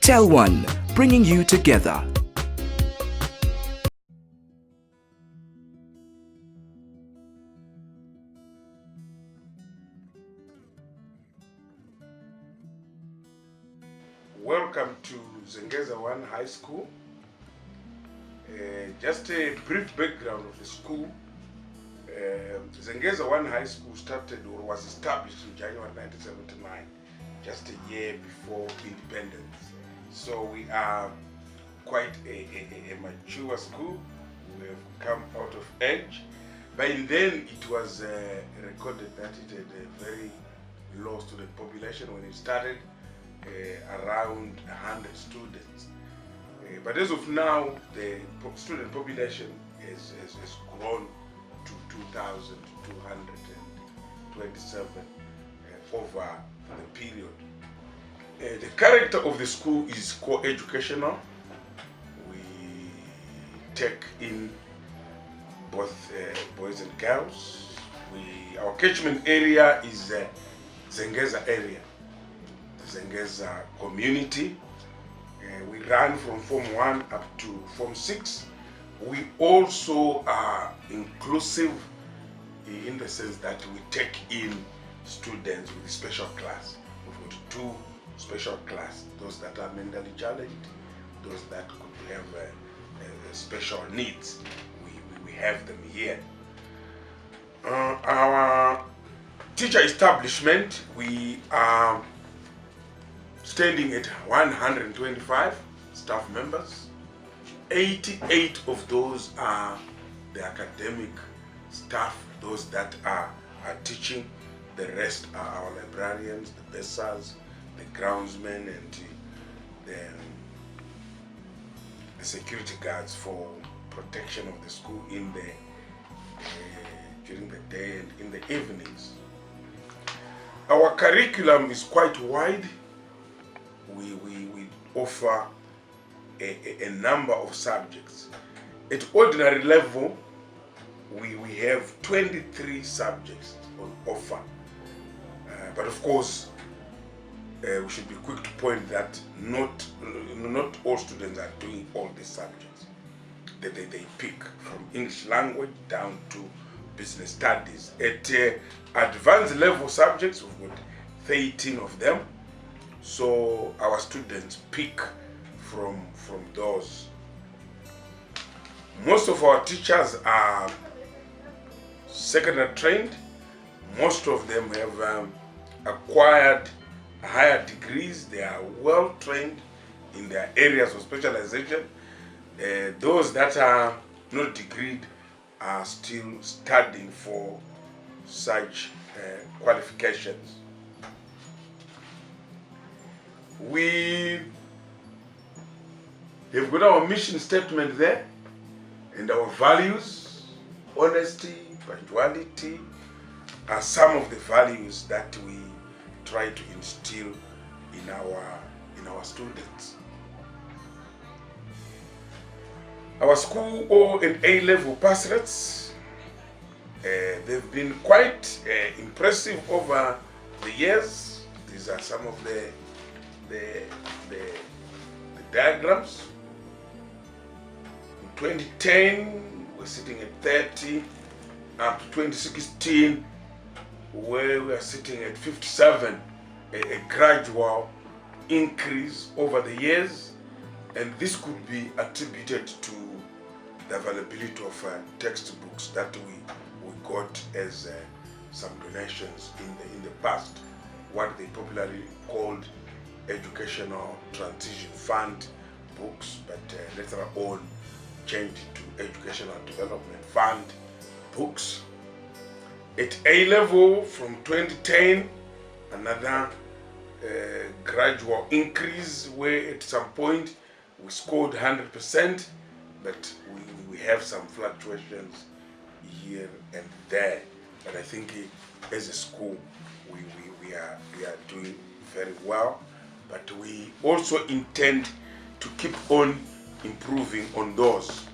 Tell One, bringing you together. Welcome to Zengeza 1 High School. Just a brief background of the school. Zengeza 1 High School started or was established in January 1979, just a year before independence. So we are quite a mature school. We have come out of age. By then it was recorded that it had a very low student population when it started. Around 100 students, but as of now the student population has grown to 2,227 over the period. The character of the school is co-educational. We take in both boys and girls. Our catchment area is Zengeza area, Zengeza community. We run from Form 1 up to Form 6. We also are inclusive in the sense that we take in students with special class. We've got 2 special class, those that are mentally challenged, those that could have special needs. We have them here. Our teacher establishment, we are standing at 125 staff members. 88 of those are the academic staff, those that are teaching. The rest are our librarians, the bursars, the groundsmen, and the security guards for protection of the school in the during the day and in the evenings. Our curriculum is quite wide. We offer a number of subjects. At ordinary level, we have 23 subjects on offer. But of course, we should be quick to point that not all students are doing all these subjects. They pick from English language down to business studies. At advanced level subjects, we've got 13 of them. So our students pick from those. Most of our teachers are secondary trained. Most of them have acquired higher degrees. They are well trained in their areas of specialization. Those that are not degreed are still studying for such qualifications. We have got our mission statement there, and our values. Honesty, punctuality are some of the values that we try to instill in our students. Our school O and A level pass rates, they've been quite impressive over the years. These are some of the diagrams. In 2010, we're sitting at 30, up to 2016, where we are sitting at 57, a gradual increase over the years, and this could be attributed to the availability of textbooks that we got as some donations in the past, what they popularly called Educational Transition Fund books, but later on changed to Educational Development Fund books. At A level from 2010, another gradual increase where at some point we scored 100%, but we have some fluctuations here and there. But I think as a school we are doing very well. But we also intend to keep on improving on those.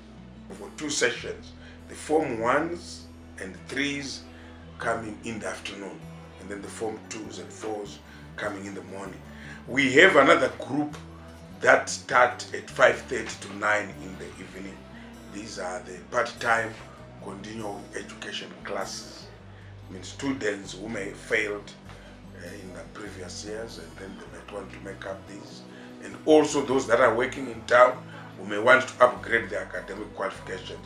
For 2 sessions, the Form 1s and 3s coming in the afternoon, and then the Form 2s and 4s coming in the morning. We have another group that start at 5:30 to 9 in the evening. These are the part-time continuing education classes. I mean, students who may have failed in the previous years, and then they might want to make up these. And also those that are working in town who may want to upgrade their academic qualifications.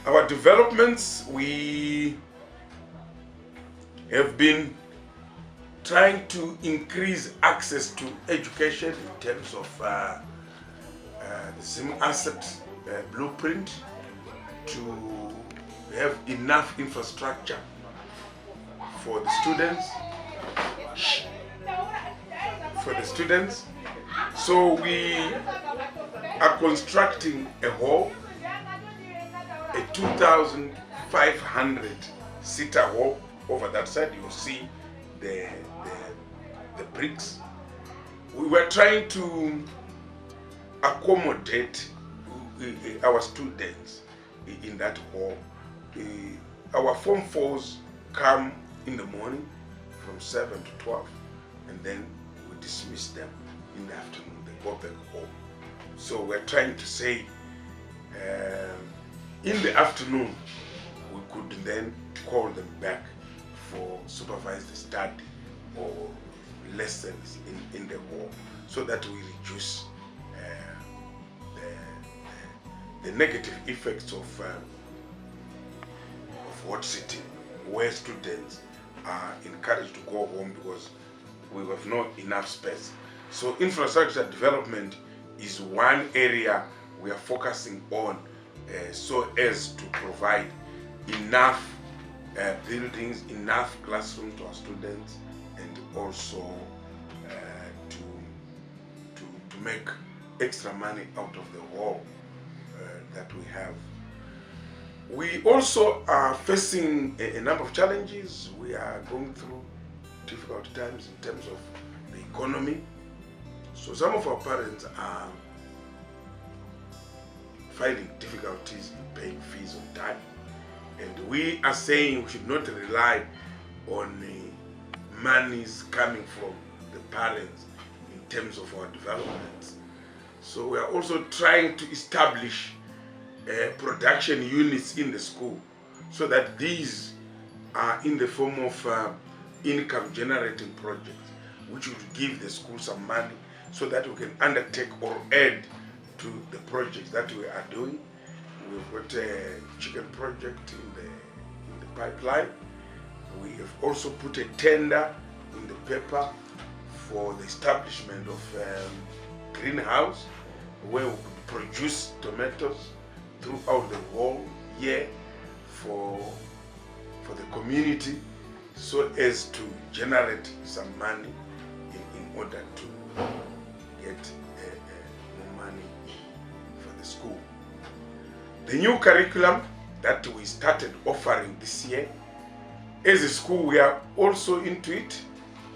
Our developments, we have been trying to increase access to education in terms of the SIM asset blueprint, to have enough infrastructure for the students. So we are constructing a hall, a 2,500 seater hall. Over that side you'll see the bricks. We were trying to accommodate our students in that hall. Our Form 4s come in the morning from 7 to 12, and then we dismiss them in the afternoon. They go back home. So we're trying to say in the afternoon we could then call them back for supervised study or lessons in the hall, so that we reduce the negative effects of hot sitting, where students are encouraged to go home because we have not enough space. So infrastructure development is one area we are focusing on, so as to provide enough buildings, enough classrooms to our students, and also to make extra money out of the hall that we have. We also are facing a number of challenges. We are going through difficult times in terms of the economy. So some of our parents are finding difficulties in paying fees on time. And we are saying we should not rely on monies coming from the parents in terms of our developments. So we are also trying to establish production units in the school, so that these are in the form of income generating projects, which would give the school some money so that we can undertake or add to the projects that we are doing. We've got a chicken project in the pipeline. We have also put a tender in the paper for the establishment of greenhouse, where we could produce tomatoes throughout the whole year for the community, so as to generate some money in order to get more money for the school. The new curriculum that we started offering this year, as a school we are also into it.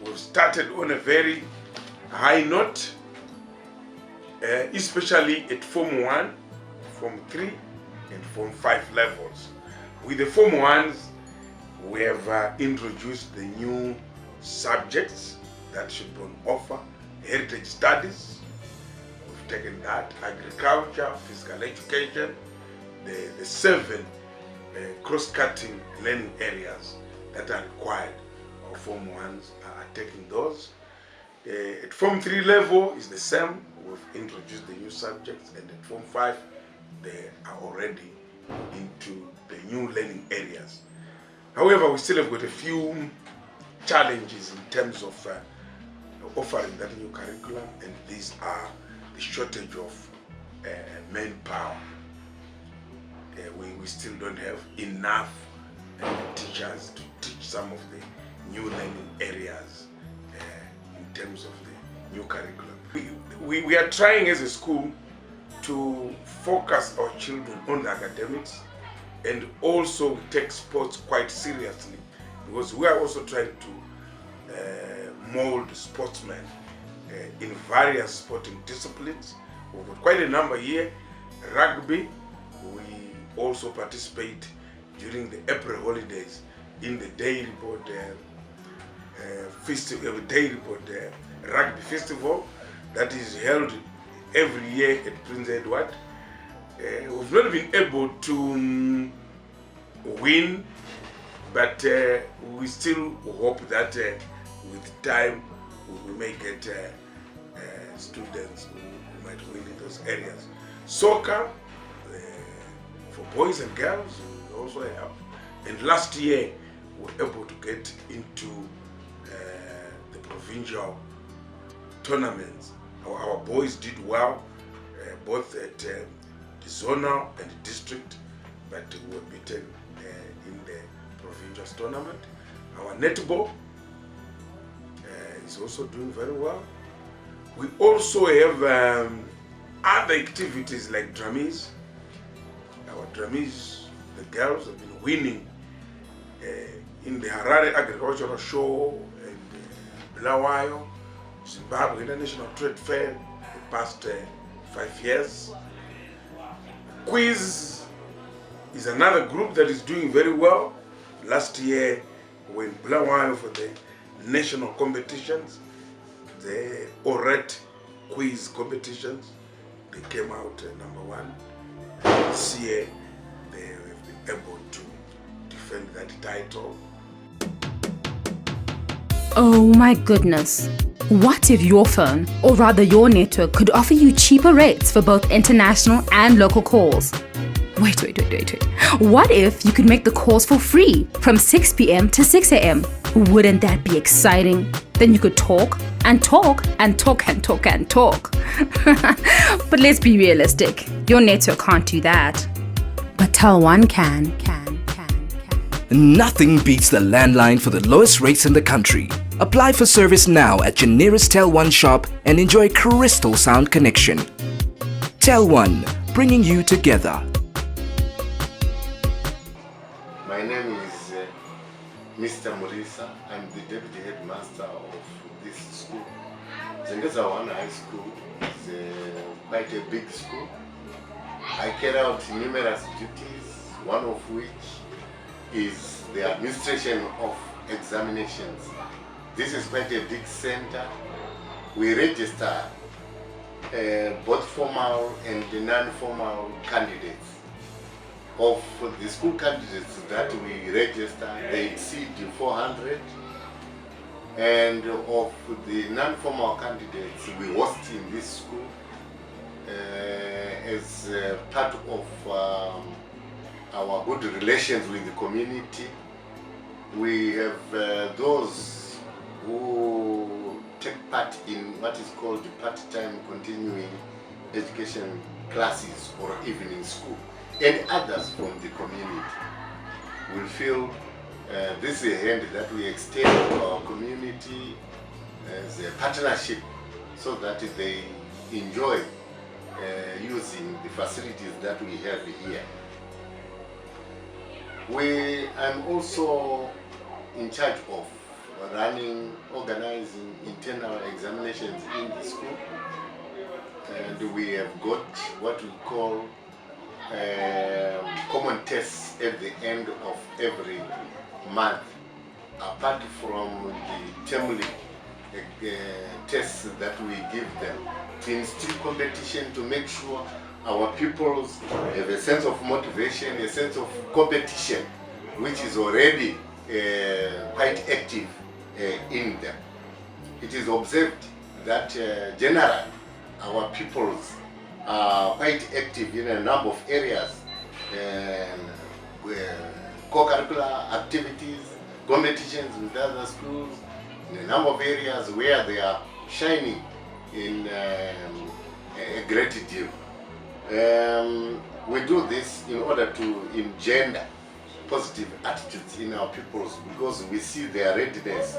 We've started on a very high note, especially at Form 1, Form 3 and Form 5 levels. With the Form 1s, we have introduced the new subjects that should be on offer. Heritage studies, we've taken that, agriculture, physical education, the 7 cross-cutting learning areas that are required. Our Form 1s are taking those. At Form 3 level is the same. We've introduced the new subjects, and at Form 5 they are already into the new learning areas. However, we still have got a few challenges in terms of offering that new curriculum, and these are the shortage of manpower. We still don't have enough teachers to teach some of the new learning areas in terms of the new curriculum. We are trying as a school to focus our children on the academics, and also take sports quite seriously, because we are also trying to mold sportsmen in various sporting disciplines. We've got quite a number here. Rugby, we also participate during the April holidays in the day report festival, rugby festival. that is held every year at Prince Edward. We've not been able to win, but we still hope that with time we may get students who might win in those areas. Soccer, for boys and girls, we also have. And last year we were able to get into the provincial tournaments. Our boys did well, both at the zonal and the district, but we were beaten in the provincial tournament. Our netball is also doing very well. We also have other activities like drummies. Our drummies, the girls, have been winning in the Harare Agricultural Show and Bulawayo, Zimbabwe International Trade Fair the past 5 years. Quiz is another group that is doing very well. Last year we were in Bulawayo for the national competitions, the Oret quiz competitions. They came out #1. This year they have been able to defend that title. Oh my goodness. What if your phone, or rather your network, could offer you cheaper rates for both international and local calls? Wait. What if you could make the calls for free from 6 p.m. to 6 a.m.? Wouldn't that be exciting? Then you could talk and talk and talk and talk and talk. But let's be realistic. Your network can't do that. But Tel1 can. Nothing beats the landline for the lowest rates in the country. Apply for service now at your nearest Tel1 shop and enjoy crystal sound connection. Tel1, bringing you together. My name is Mr. Murisa. I'm the deputy headmaster of this school. Zengeza High School is quite a big school. I carry out numerous duties, one of which is the administration of examinations. This is quite a big center. We register both formal and non-formal candidates. Of the school candidates that we register, they exceed 400. And of the non-formal candidates we host in this school as part of our good relations with the community. We have those who take part in what is called part-time continuing education classes or evening school, and others from the community. We feel this is a hand that we extend to our community as a partnership so that they enjoy using the facilities that we have here. I'm also in charge of organizing internal examinations in the school, and we have got what we call common tests at the end of every month, apart from the termly tests that we give them to instill competition, to make sure our pupils have a sense of motivation, a sense of competition, which is already quite active in them. It is observed that generally our pupils are quite active in a number of areas, co-curricular activities, competitions with other schools, in a number of areas where they are shining in a great deal. We do this in order to engender positive attitudes in our pupils, because we see their readiness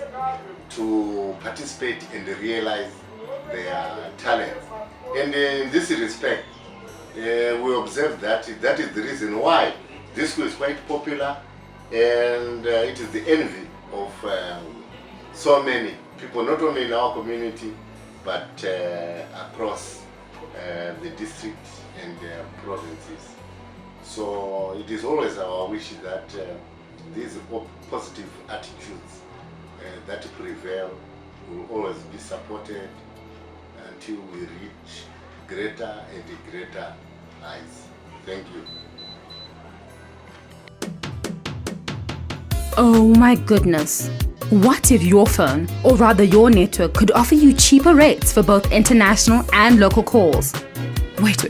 to participate and realize their talents. And in this respect, we observe that that is the reason why this school is quite popular, and it is the envy of so many people, not only in our community, but across the district and provinces. So it is always our wish that these positive attitudes that prevail will always be supported until we reach greater and greater heights. Thank you. Oh my goodness. What if your phone, or rather your network, could offer you cheaper rates for both international and local calls? Wait.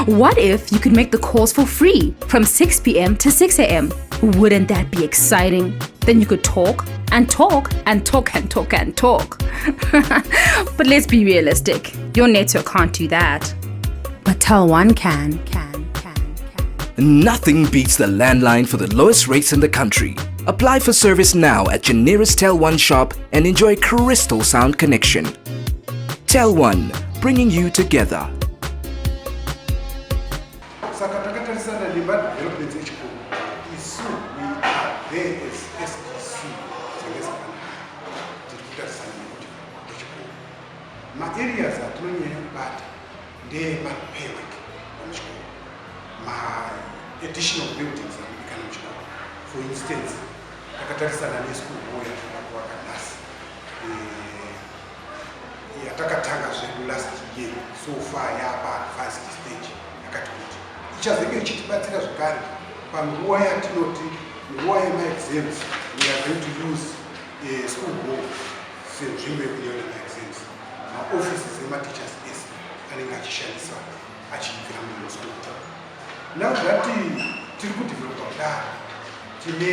What if you could make the calls for free from 6 p.m. to 6 a.m.? Wouldn't that be exciting? Then you could talk and talk and talk and talk and talk. But let's be realistic. Your network can't do that. But Tel1 can. Nothing beats the landline for the lowest rates in the country. Apply for service now at your nearest Tel1 shop and enjoy crystal sound connection. Tel1, bringing you together. Saka takatarisana nemba development echikuru isu we are there as SDC Zengeza tiri kutarisana nekuti echikuru ma-areas atinonyanya kubata ndemapavement pamuchikuru, ma-additional buildings anodikana muchikuru. For instance, takatarisana neschool boya takakuvaka nhasi yatakatanga zvedu last year, so far yapa advanced stage yakati kuti ichazenge ichitibatsira zvakare panguva yatinoti nguva yemaexams we are going to use school hall senzvimbo yekunyora maexams. Maoffices emateachers ese anenge achishandisa achiibvira munoschool. Now that tiri kudevelopa kudaro tine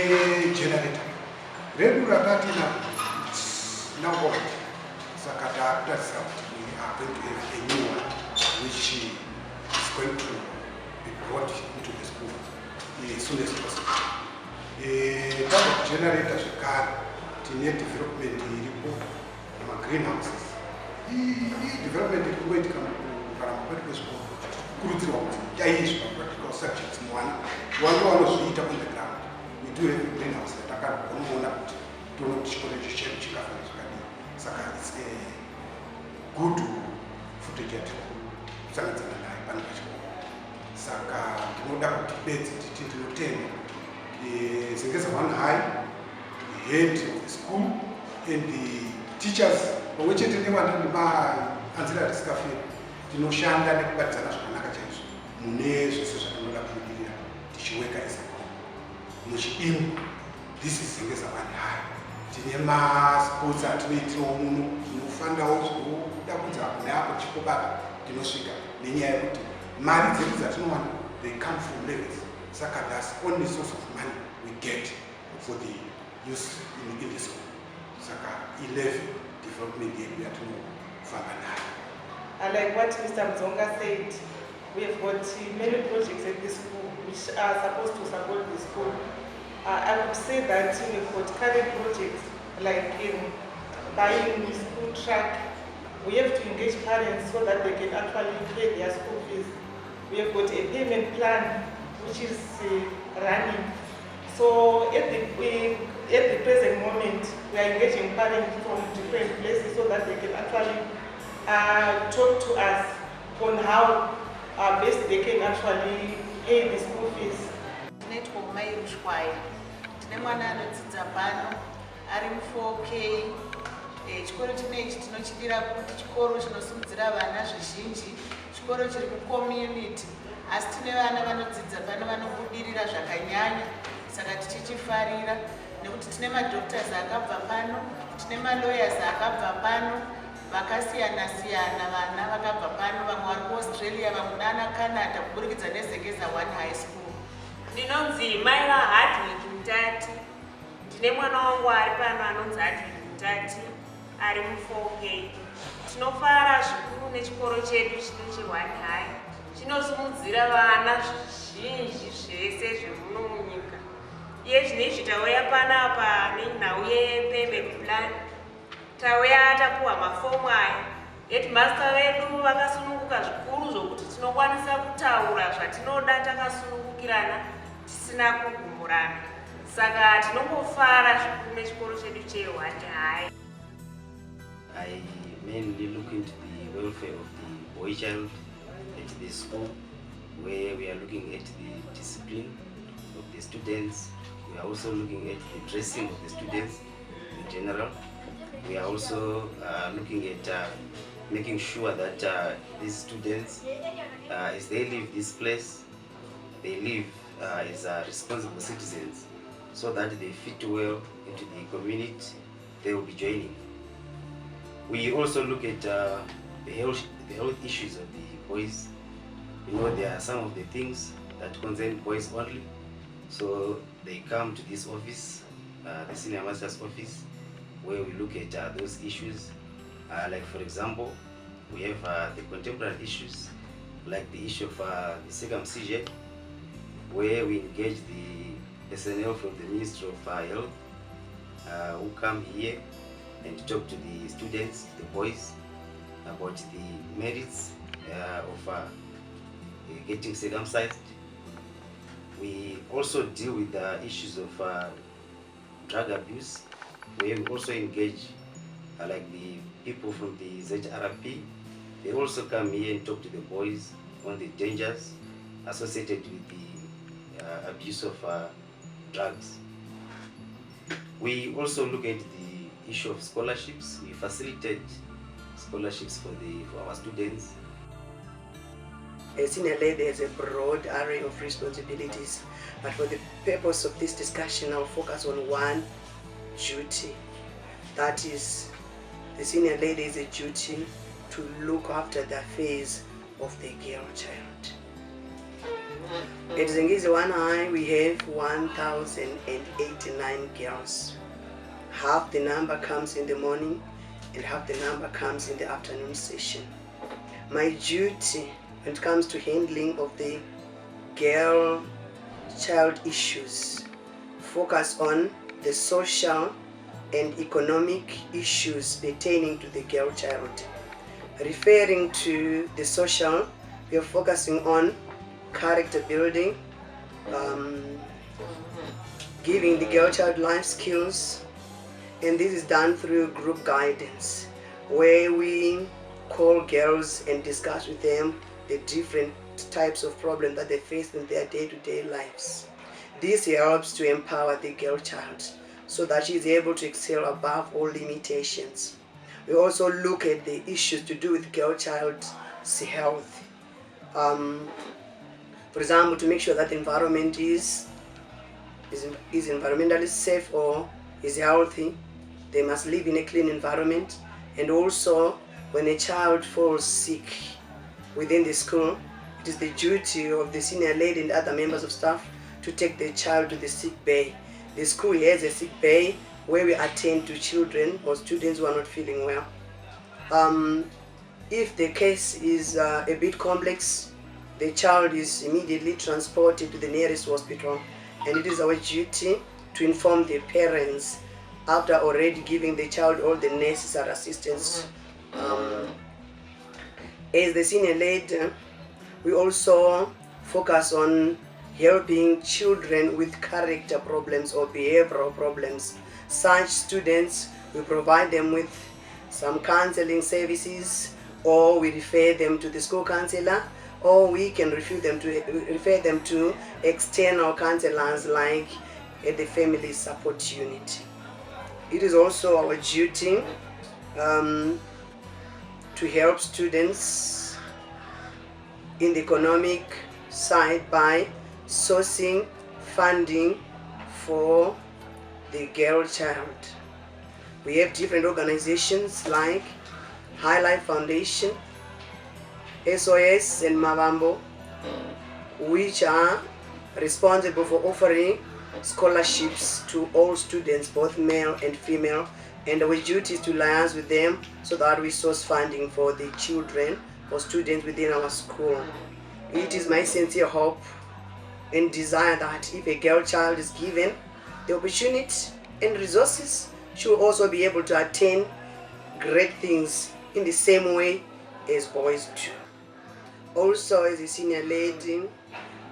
generator redu ratatina number, saka takutarisa kuti we are going to have a new one which is going to be brought into the school as soon as possible. Tava generator zvekare tine development iripo greenhouses. Development iri kungoitika mukuramba kwedu kwezvikoro kukurudzirwa kuti yaizva practical subjects mwana wanozviita on the ground. We do have a greenhouse yatakaona kuti toona kuti chikoro icho chedu chingafana zvakadii. Saka it's a good footage yatiri kusangana nayo pano pachikoro. Saka ndinoda kuti bedzi titi ndinotenda Zengeza One High, the head of the school, and the teachers pamwechete nevananzira staff tinoshanda nekubatsana zvakanaka chaizvo mune zvese zvatinoda kubudirira tichiweka as a group muchidimbu. This is Zengeza One High. Tine masports atinoitirawo muno tinofanirawo zvinoda kunzi apo neapo chikobaka tinosvika nenyaya yekuti mari dzedu dzatinowana they come from levels. Saka that's only source of money we get for the use in the school. Saka 11 development yedu yatinofamba nayo. Like what Mr. Mzonga said, we have got many projects at the school which are supposed to support the school. I would say that we've got current projects like buying the school truck. We have to engage parents so that they can actually pay their school fees. We have got a payment plan which is running. So at the present moment, we are engaging parents from different places so that they can actually talk to us on how best they can actually pay the school fees. Network Mayirushwai. Tine mwana anodzidza pano ari mu4K. Chikoro chinechi tinochidira kuti chikoro chinosimudzira vana zvizhinji, chikoro chiri kucommunity, asi tine vana vanodzidza pano vanobudirira zvakanyanya, saka tichichifarira nekuti tine madoctors akabva pano, tine malawyers akabva pano, vakasiyana siyana vana vakabva pano, vamwe vari kuAustralia, vamwe nana Canada kuburikidza neZengeza One High School. Ndinonzi mai vaHardwick Mutati. Ndine mwana wangu ari pano anonzi Hardwick Mutati ari mu4K. Tinofara zvikuru nechikoro chedu chino cheOne High. Chinosumudzira vana zvizhinji zvese zvemuno munyika. Iye zvinezvi tauya panapa nenhau yepayment plan. Tauya tapuwa mafomu aya. Headmaster vedu vakasununguka zvikuru zvokuti tinokwanisa kutaura zvatinoda takasunungukirana tisina kugumburana. Saka tinongofara zvikuru nechikoro chedu cheOne High. I mainly look into the welfare of the boy child at the school, where we are looking at the discipline of the students. We are also looking at the dressing of the students in general. We are also looking at making sure that these students, as they leave this place, they live as responsible citizens, so that they fit well into the community they will be joining. We also look at the health issues of the boys. You know, there are some of the things that concern boys only, so they come to this office, the senior master's office, where we look at those issues. Like for example, we have the contemporary issues, like the issue of the circumcision, where we engage the personnel from the Ministry of Health who come here and talk to the students, the boys, about the merits of getting circumcised. We also deal with the issues of drug abuse, where we also engage like the people from the ZRP. They also come here and talk to the boys on the dangers associated with the abuse of drugs. We also look at the issue of scholarships. We facilitate scholarships for our students. A senior lady has a broad array of responsibilities, but for the purpose of this discussion, I'll focus on one duty. That is, the senior lady is a duty to look after the affairs of the girl child. At Zengeza One High, we have 1,089 girls. Half the number comes in the morning and half the number comes in the afternoon session. My duty when it comes to handling of the girl child issues focus on the social and economic issues pertaining to the girl child. Referring to the social, we are focusing on character building, giving the girl child life skills, and this is done through group guidance, where we call girls and discuss with them the different types of problems that they face in their day-to-day lives. This helps to empower the girl child so that she is able to excel above all limitations. We also look at the issues to do with girl child's health. For example, to make sure that the environment is environmentally safe or is healthy, they must live in a clean environment. And also, when a child falls sick within the school, it is the duty of the senior lady and other members of staff to take the child to the sick bay. The school has a sick bay where we attend to children or students who are not feeling well. If the case is a bit complex, the child is immediately transported to the nearest hospital, and it is our duty to inform the parents after already giving the child all the necessary assistance. As the senior lady, we also focus on helping children with character problems or behavioral problems. Such students, we provide them with some counseling services, or we refer them to the school counselor, or we can refer them to external counselors like at the family support unit. It is also our duty to help students in the economic side by sourcing funding for the girl child. We have different organizations like High Life Foundation, SOS and Mavambo, which are responsible for offering scholarships to all students, both male and female, and our duty is to liaise with them so that we source funding for the children or students within our school. It is my sincere hope and desire that if a girl child is given the opportunity and resources, she will also be able to attain great things in the same way as boys do. Also, as a senior lady,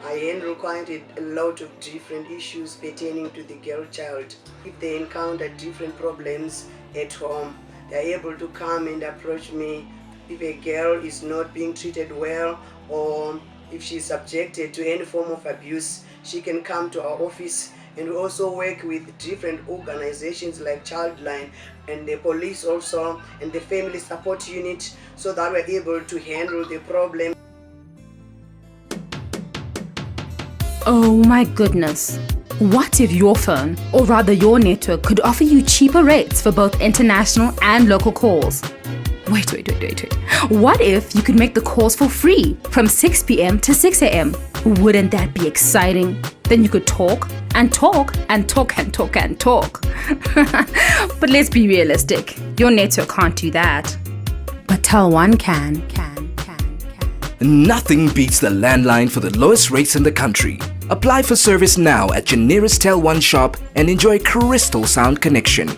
I handle quite a lot of different issues pertaining to the girl child. If they encounter different problems at home, they are able to come and approach me. If a girl is not being treated well, or if she is subjected to any form of abuse, she can come to our office and we also work with different organizations like Childline and the police also and the family support unit, so that we're able to handle the problem. Oh my goodness. What if your phone, or rather your network, could offer you cheaper rates for both international and local calls? Wait. What if you could make the calls for free from 6 p.m. to 6 a.m.? Wouldn't that be exciting? Then you could talk and talk and talk and talk and talk. But let's be realistic. Your network can't do that. But Tel1 can. Nothing beats the landline for the lowest rates in the country. Apply for service now at your nearest Tel1 shop and enjoy crystal sound connection.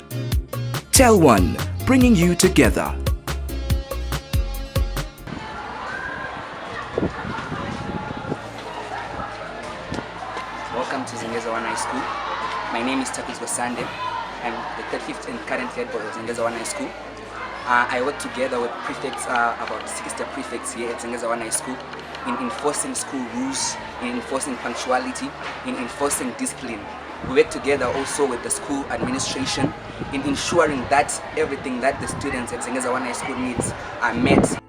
Tel1, bringing you together. Welcome to Zengeza High School. My name is Takus Basande. I'm the 35th and current head boy of Zengeza High School. I work together with prefects, about 60 prefects here at Zengeza High School, in enforcing school rules, in enforcing punctuality, in enforcing discipline. We work together also with the school administration in ensuring that everything that the students at Zengeza High School needs are met.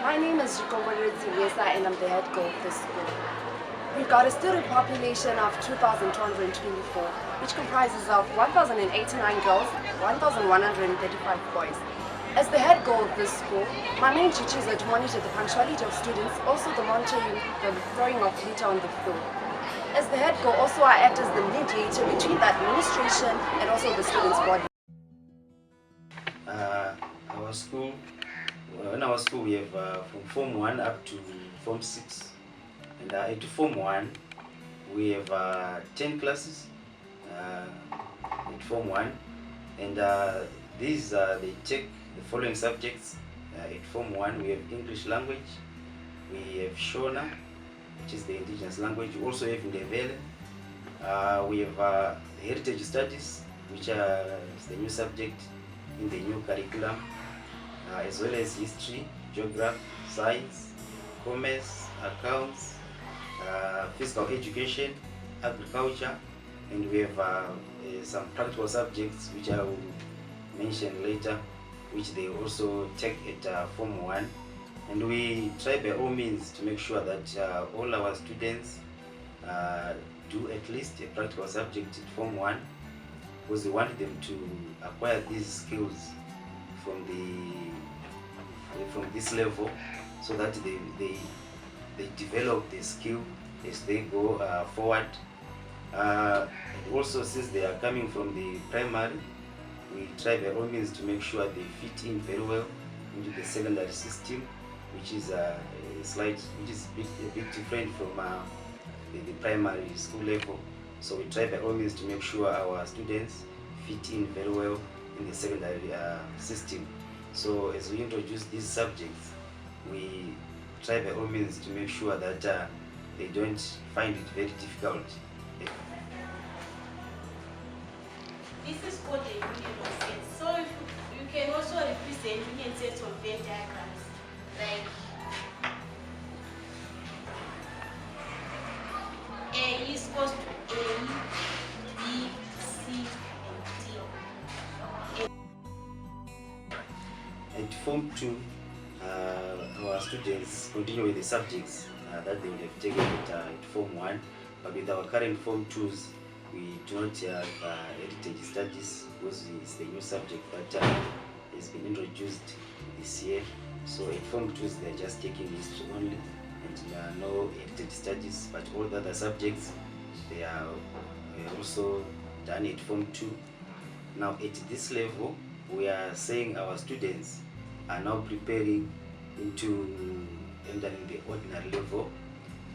My name is Zengeza and I'm the head girl of this school. We've got a student population of 2,224, which comprises of 1,089 girls, 1,135 boys. As the head girl of this school, my main duty is to monitor the punctuality of students, also the monitoring the throwing of litter on the floor. As the head girl, also I act as the mediator between the administration and also the students' body. In our school we have from Form 1 up to Form 6. And at Form 1 we have 10 classes at Form 1, and these they take the following subjects. At Form 1 we have English language, we have Shona, which is the indigenous language. We also have Ndebele. We have heritage studies, which is the new subject in the new curriculum, as well as history, geography, science, commerce, accounts, physical education, agriculture, and we have some practical subjects which I will mention later, which they also take at Form 1. And we try by all means to make sure that all our students do at least a practical subject at Form 1, because we want them to acquire these skills from this level, so that they develop the skill as they go forward. Also, since they are coming from the primary, we try by all means to make sure they fit in very well into the secondary system, which is a bit different from the primary school level. So we try by all means to make sure our students fit in very well in the secondary system. So as we introduce these subjects, we try by all means to make sure that they don't find it very difficult. This is called a union of sets. So you can also represent union sets on Venn diagrams. Like A is equals to A, B, C, and D. At Form 2, our students continue with the subjects that they would have taken at Form 1, but with our current Form 2s, we do not have heritage studies, because it's the new subject that has been introduced this year. So at Form 2s, they're just taking history only, and no heritage studies, but all the other subjects, they are also done at Form 2. Now at this level, we are saying our students are now preparing into entering the ordinary level.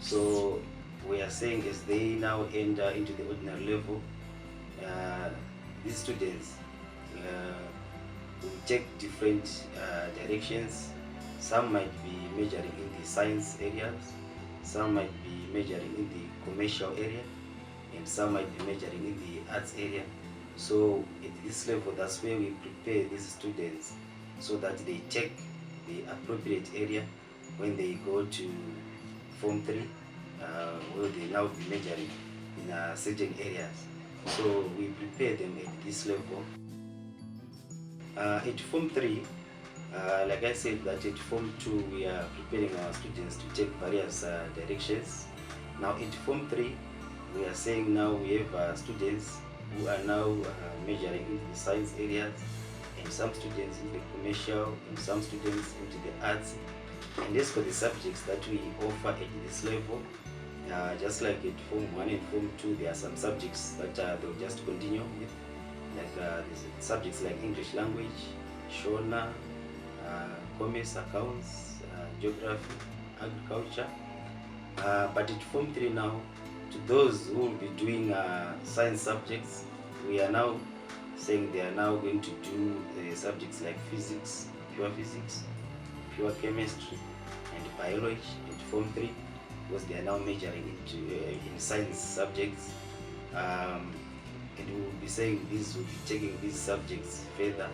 So we are saying as they now enter into the ordinary level, these students will take different directions. Some might be majoring in the science areas, some might be majoring in the commercial area, and some might be majoring in the arts area. So at this level, that's where we prepare these students so that they take the appropriate area when they go to Form 3, where they now be majoring in certain areas. So we prepare them at this level. At Form 3, like I said, that at Form 2 we are preparing our students to take various directions. Now at Form 3, we are saying now we have students who are now majoring into the science areas, and some students in the commercial, and some students into the arts. And as for the subjects that we offer at this level, just like at Form 1 and Form 2, there are some subjects that they'll just continue with, like there's subjects like English language, Shona, commerce, accounts, geography, agriculture. But at Form 3 now, to those who will be doing science subjects, we are now saying they are now going to do subjects like physics, pure chemistry, and biology at Form 3, because they are now majoring into in science subjects. And we will be saying these will be taking these subjects further.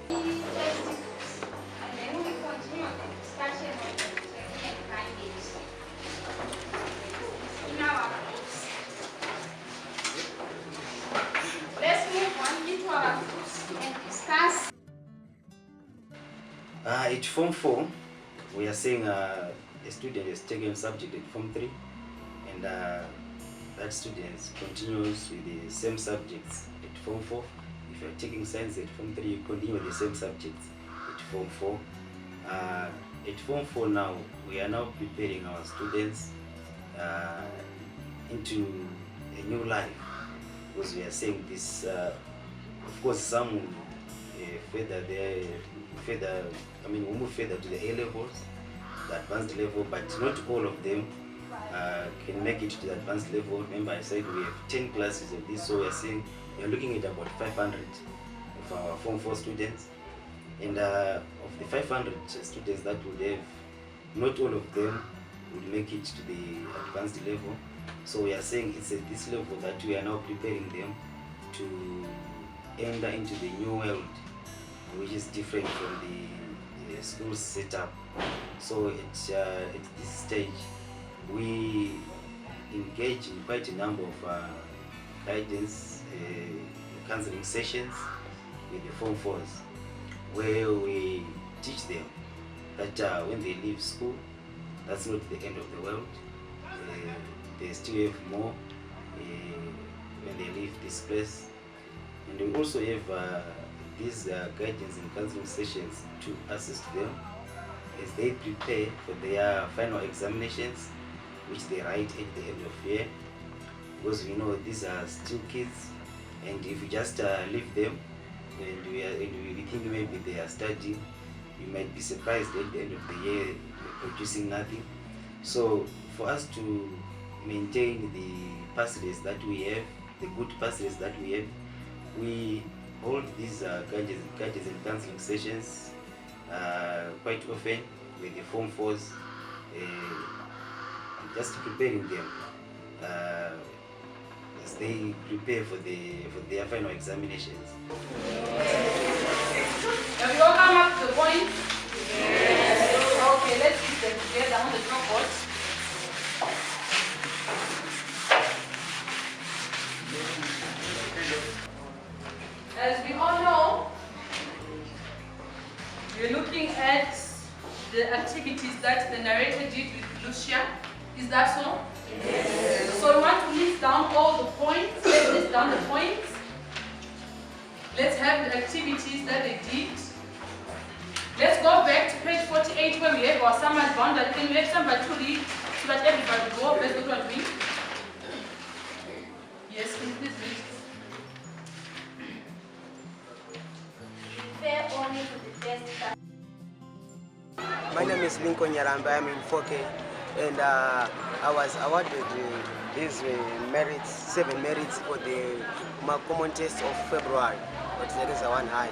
And then we continue the discussion of the second candidates. Now, let's move on into our groups and discuss. At Form 4, we are saying a student is taking a subject at Form 3, and that student continues with the same subjects at Form 4. If you are taking science at Form 3, you continue with the same subjects at Form 4. At Form 4 now, we are now preparing our students into a new life, because we are saying this, of course some will move further to the A levels, the advanced level, but not all of them can make it to the advanced level. Remember I said we have 10 classes of this, so we are saying we are looking at about 500 of our Form 4 students, and of the 500 students that would have, not all of them would make it to the advanced level. So we are saying it's at this level that we are now preparing them to enter into the new world, which is different from the school setup. So at this stage, we engage in quite a number of guidance counseling sessions with the Form 4s, where we teach them that when they leave school, that's not the end of the world. They still have more when they leave this place. And we also have these guidance and counseling sessions to assist them as they prepare for their final examinations, which they write at the end of year. Because we know these are still kids, and if you just leave them and we think maybe they are studying, you might be surprised at the end of the year producing nothing. So for us to maintain the passages that we have, the good passages that we have, we hold these guidance and counseling sessions quite often with the Form 4s, just preparing them as they prepare for their final examinations. Have you all come up to the point? Yes. Okay, let's keep them together on the chalkboard. As we all know, we're looking at the activities that the narrator did with Lucia. Is that so? Yes. So we want to list down all the points. Let's list down the points. Let's have the activities that they did. Let's go back to page 48 where we have our summary boundary. Can we have somebody to read so that everybody will go? Let's go to a read. Yes, can you please read? Refer only to the first. My name is Lincoln Yaramba. I'm in 4K, and I was awarded these merits, 7 merits for the common test of February, but there is one high.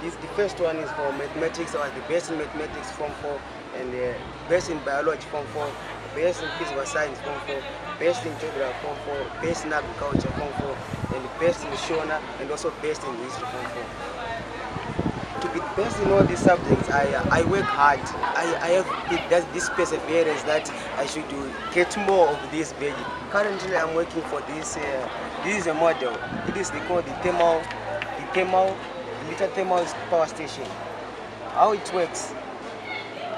The first one is for mathematics. I was the best in mathematics, Form 4, and best in biology, Form 4, best in physical science, Form 4, best in geography, Form 4, best in agriculture, Form 4, and best in Shona, and also best in history, Form 4. to be the best in all these subjects, I work hard. I have this perseverance that I should get more of this badge. Currently, I'm working for this. This is a model. It is called the little thermal power station. How it works?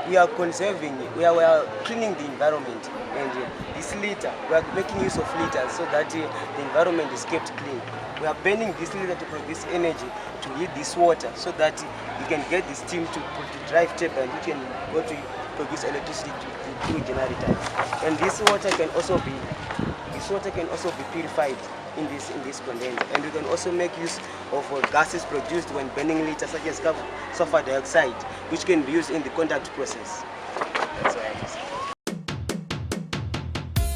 We are conserving, we are cleaning the environment, and this litter, we are making use of litter so that the environment is kept clean. We are burning this litter to produce energy to heat this water so that you can get the steam to drive turbine, you can go to produce electricity through generator. And this water can also be purified in this condenser, and we can also make use of gases produced when burning litter, such as sulfur dioxide, which can be used in the contact process. That's what I have to say.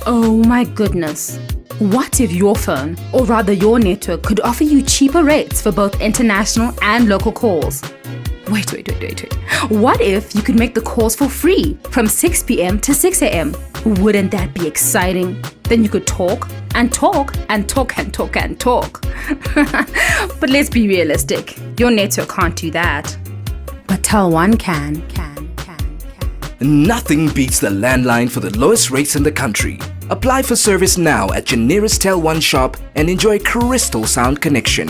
Oh my goodness. What if your phone, or rather your network, could offer you cheaper rates for both international and local calls? Wait. What if you could make the calls for free from 6 p.m. to 6 a.m.? Wouldn't that be exciting? Then you could talk and talk and talk and talk and talk. But let's be realistic. Your network can't do that. But Tel1 can. Nothing beats the landline for the lowest rates in the country. Apply for service now at your nearest Tel1 shop and enjoy crystal sound connection.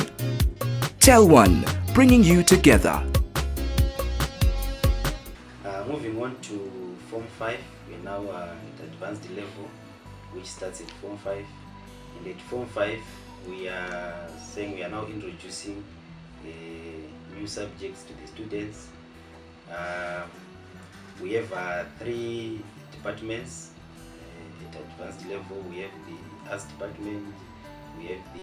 Tel1, bringing you together. Moving on to Form 5, we are now at advanced level, which starts at Form 5. And at Form 5, we are saying we are now introducing new subjects to the students. We have 3 departments at advanced level. We have the arts department, we have the